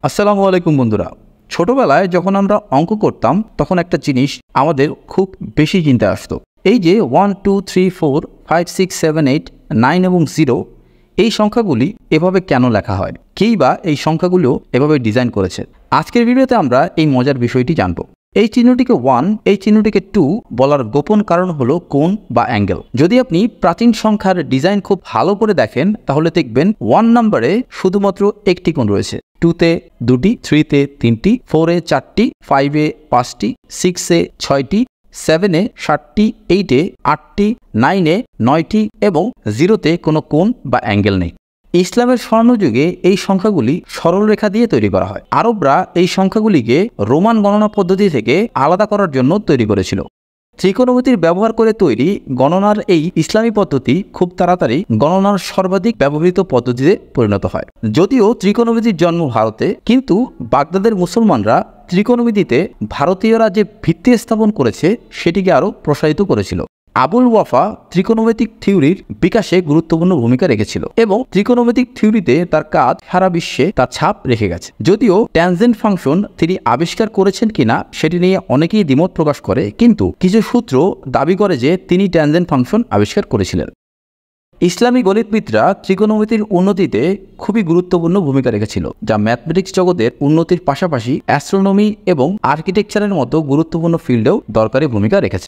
আসসালামু আলাইকুম বন্ধুরা। ছোটবেলায় যখন আমরা অঙ্ক করতাম তখন একটা জিনিস আমাদের খুব বেশি চিন্তা আসতো। এই যে 1 2 3 4 5 6 7 8 9 এবং 0 এই সংখ্যাগুলি এভাবে কেন লেখা হয়, কেই বা এই সংখ্যাগুলো এভাবে ডিজাইন করেছে। আজকের ভিডিওতে আমরা এই মজার বিষয়টি জানব। এই চিহ্নটিকে 1, এই চিহ্নটিকে 2 বলার গোপন কারণ হলো কোণ বা অ্যাঙ্গেল। যদি আপনি প্রাচীন সংখ্যার ডিজাইন খুব ভালো করে দেখেন তাহলে দেখবেন 1 নম্বরে শুধুমাত্র একটি কোণ রয়েছে, 2তে 2টি, 3তে 3টি, 4এ 4টি, 5এ 5টি, 6এ 6টি, 7এ 7টি, 8এ 8টি, 9এ 9টি এবং 0তে কোনো কোণ বা অ্যাঙ্গেল নেই। ইসলামের স্বর্ণযুগে এই সংখ্যাগুলি সরল রেখা দিয়ে তৈরি করা হয়। আরবরা এই সংখ্যাগুলিকে রোমান গণনা পদ্ধতি থেকে আলাদা করার জন্য তৈরি করেছিল। ত্রিকোণমিতির ব্যবহার করে তৈরি গণনার এই ইসলামী পদ্ধতি খুব তাড়াতাড়ি গণনার সর্বাধিক ব্যবহৃত পদ্ধতিতে পরিণত হয়। যদিও ত্রিকোণমিতির জন্ম ভারতে, কিন্তু বাগদাদের মুসলমানরা ত্রিকোণমিতিতে ভারতীয়রা যে ভিত্তি স্থাপন করেছে সেটিকে আরও প্রসারিত করেছিল। আবুল ওয়াফা ত্রিকোণমিতিক থিওরির বিকাশে গুরুত্বপূর্ণ ভূমিকা রেখেছিল এবং ত্রিকোণমিতিক থিওরিতে তার কাজ সারা বিশ্বে তার ছাপ রেখে গেছে। যদিও ট্যানজেন্ট ফাংশন তিনি আবিষ্কার করেছেন কিনা সেটি নিয়ে অনেকেই দ্বিমত প্রকাশ করে, কিন্তু কিছু সূত্র দাবি করে যে তিনি ট্যানজেন্ট ফাংশন আবিষ্কার করেছিলেন। ইসলামী গণিতবিদরা ত্রিকোণমিতির উন্নতিতে খুবই গুরুত্বপূর্ণ ভূমিকা রেখেছিল, যা ম্যাথমেটিক্স জগতের উন্নতির পাশাপাশি অ্যাস্ট্রোনমি এবং আর্কিটেকচারের মতো গুরুত্বপূর্ণ ফিল্ডেও দরকারি ভূমিকা রেখেছে।